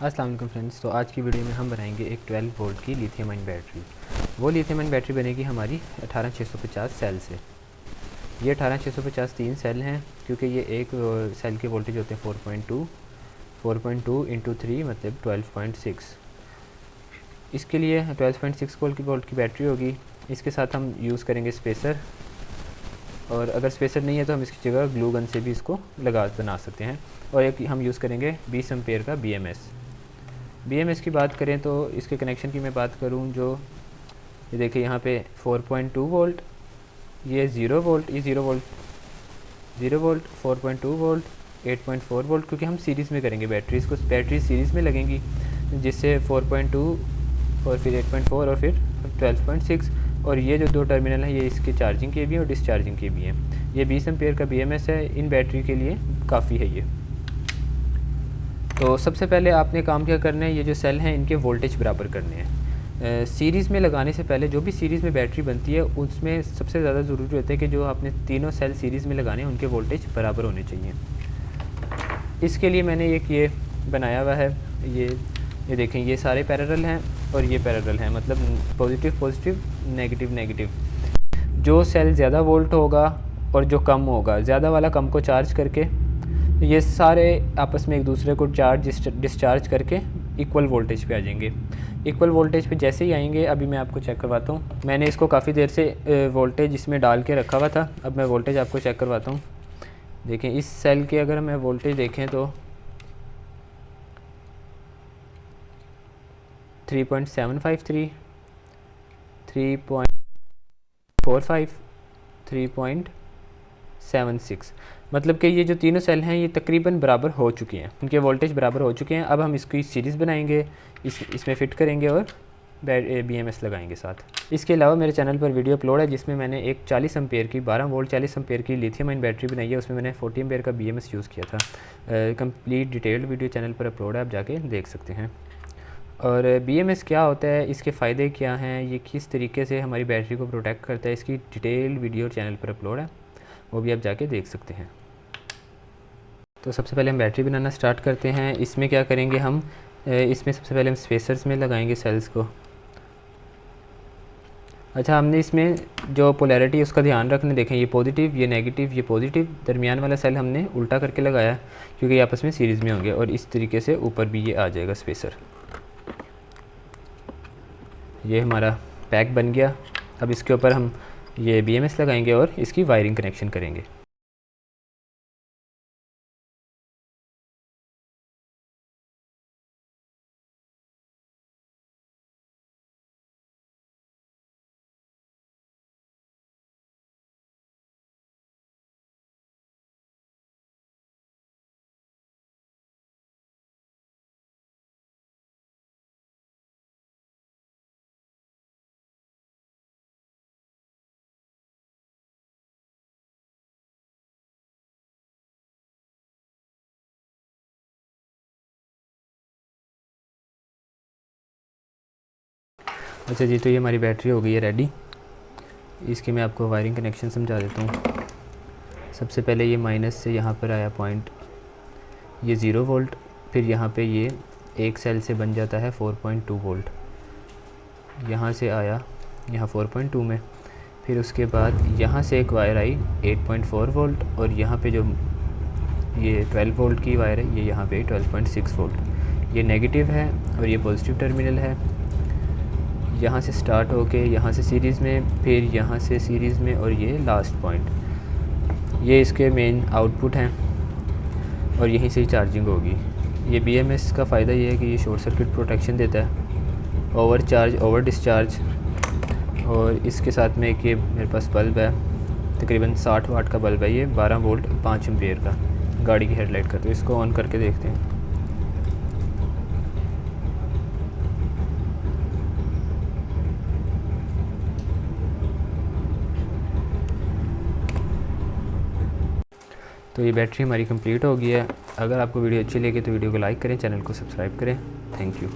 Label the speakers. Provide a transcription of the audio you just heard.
Speaker 1: अस्सलाम वालेकुम फ्रेंड्स। तो आज की वीडियो में हम बनाएंगे एक 12 वोल्ट की लिथियम आयन बैटरी। वो लिथियम आयन बैटरी बनेगी हमारी 18650 सेल से। ये 18650 तीन सेल हैं, क्योंकि ये एक सेल के वोल्टेज होते हैं 4.2 इंटू 3 मतलब 12.6। इसके लिए 12.6 वोल्ट की बैटरी होगी। इसके साथ हम यूज़ करेंगे स्पेसर, और अगर स्पेसर नहीं है तो हम इसकी जगह ग्लू गन से भी इसको बना सकते हैं। और एक हम यूज़ करेंगे 20 एम्पेयर का BMS की बात करें तो इसके कनेक्शन की मैं बात करूं, जो ये देखिए यहाँ पे 4.2 वोल्ट, ये 0 वोल्ट, ये 0 वोल्ट 4.2 वोल्ट 8.4 वोल्ट, क्योंकि हम सीरीज़ में करेंगे बैटरी सीरीज़ में लगेंगी, जिससे 4.2 और फिर 8.4 और फिर 12.6। और ये जो दो टर्मिनल हैं ये इसके चार्जिंग के भी हैं और डिस्चार्जिंग के भी हैं। ये 20 एम्पेयर का BMS है, इन बैटरी के लिए काफ़ी है ये। तो सबसे पहले आपने काम क्या करना है, ये जो सेल हैं इनके वोल्टेज बराबर करने हैं। सीरीज़ में लगाने से पहले जो भी सीरीज़ में बैटरी बनती है उसमें सबसे ज़्यादा ज़रूरी होता है कि जो आपने तीनों सेल सीरीज़ में लगाने हैं उनके वोल्टेज बराबर होने चाहिए। इसके लिए मैंने एक ये बनाया हुआ है, ये देखें, ये सारे पैरेलल हैं और ये पैरेलल हैं, मतलब पॉजिटिव नेगेटिव। जो सेल ज़्यादा वोल्ट होगा और जो कम होगा, ज़्यादा वाला कम को चार्ज करके ये सारे आपस में एक दूसरे को डिस्चार्ज करके इक्वल वोल्टेज पे आ जाएंगे। इक्वल वोल्टेज पे जैसे ही आएंगे, अभी मैं आपको चेक करवाता हूँ। मैंने इसको काफ़ी देर से वोल्टेज इसमें डाल के रखा हुआ था। अब मैं वोल्टेज आपको चेक करवाता हूँ। देखें, इस सेल के अगर हमें वोल्टेज देखें तो 3.753, 3.45, 3.76, मतलब कि ये जो तीनों सेल हैं ये तकरीबन बराबर हो चुके हैं, इनके वोल्टेज बराबर हो चुके हैं। अब हम इसकी सीरीज़ बनाएंगे, इसमें फ़िट करेंगे और BMS लगाएंगे साथ। इसके अलावा मेरे चैनल पर वीडियो अपलोड है जिसमें मैंने एक 40 एम्पेयर की 12 वोल्ट 40 एम्पेयर की लिथियम आयन बैटरी बनाई है। उसमें मैंने 40 एम्पेयर का BMS यूज़ किया था। कंप्लीट डिटेल्ड वीडियो चैनल पर अपलोड है, आप जाके देख सकते हैं। और BMS क्या होता है, इसके फ़ायदे क्या हैं, ये किस तरीके से हमारी बैटरी को प्रोटेक्ट करता है, इसकी डिटेल वीडियो चैनल पर अपलोड है, वो भी आप जाके देख सकते हैं। तो सबसे पहले हम बैटरी बनाना स्टार्ट करते हैं। इसमें क्या करेंगे हम, इसमें सबसे पहले हम स्पेसर्स में लगाएंगे सेल्स को। अच्छा, हमने इसमें जो पोलैरिटी उसका ध्यान रखना, देखें ये पॉजिटिव, ये नेगेटिव, ये पॉजिटिव, दरमियान वाला सेल हमने उल्टा करके लगाया क्योंकि ये आपस में सीरीज़ में होंगे, और इस तरीके से ऊपर भी ये आ जाएगा स्पेसर। ये हमारा पैक बन गया। अब इसके ऊपर हम ये BMS लगाएंगे और इसकी वायरिंग कनेक्शन करेंगे। अच्छा जी, तो ये हमारी बैटरी हो गई है रेडी। इसकी मैं आपको वायरिंग कनेक्शन समझा देता हूँ। सबसे पहले ये माइनस से यहाँ पर आया पॉइंट, ये 0 वोल्ट, फिर यहाँ पे ये एक सेल से बन जाता है 4.2 वोल्ट, यहाँ से आया यहाँ 4.2 में, फिर उसके बाद यहाँ से एक वायर आई 8.4 वोल्ट, और यहाँ पे जो ये 12 वोल्ट की वायर है ये यहाँ पे 12.6 वोल्ट। ये नेगेटिव है और ये पॉजिटिव टर्मिनल है। यहाँ से स्टार्ट होके यहाँ से सीरीज़ में, फिर यहाँ से सीरीज़ में, और ये लास्ट पॉइंट, ये इसके मेन आउटपुट हैं, और यहीं से ही चार्जिंग होगी। ये BMS का फ़ायदा ये है कि ये शॉर्ट सर्किट प्रोटेक्शन देता है, ओवर चार्ज, ओवर डिस्चार्ज। और इसके साथ में एक ये मेरे पास बल्ब है, तकरीबन 60 वाट का बल्ब है, ये 12 वोल्ट 5 एम्पेयर का, गाड़ी की हेडलाइट का। तो इसको ऑन करके देखते हैं। तो ये बैटरी हमारी कंप्लीट हो गई है। अगर आपको वीडियो अच्छी लगे तो वीडियो को लाइक करें, चैनल को सब्सक्राइब करें। Thank you.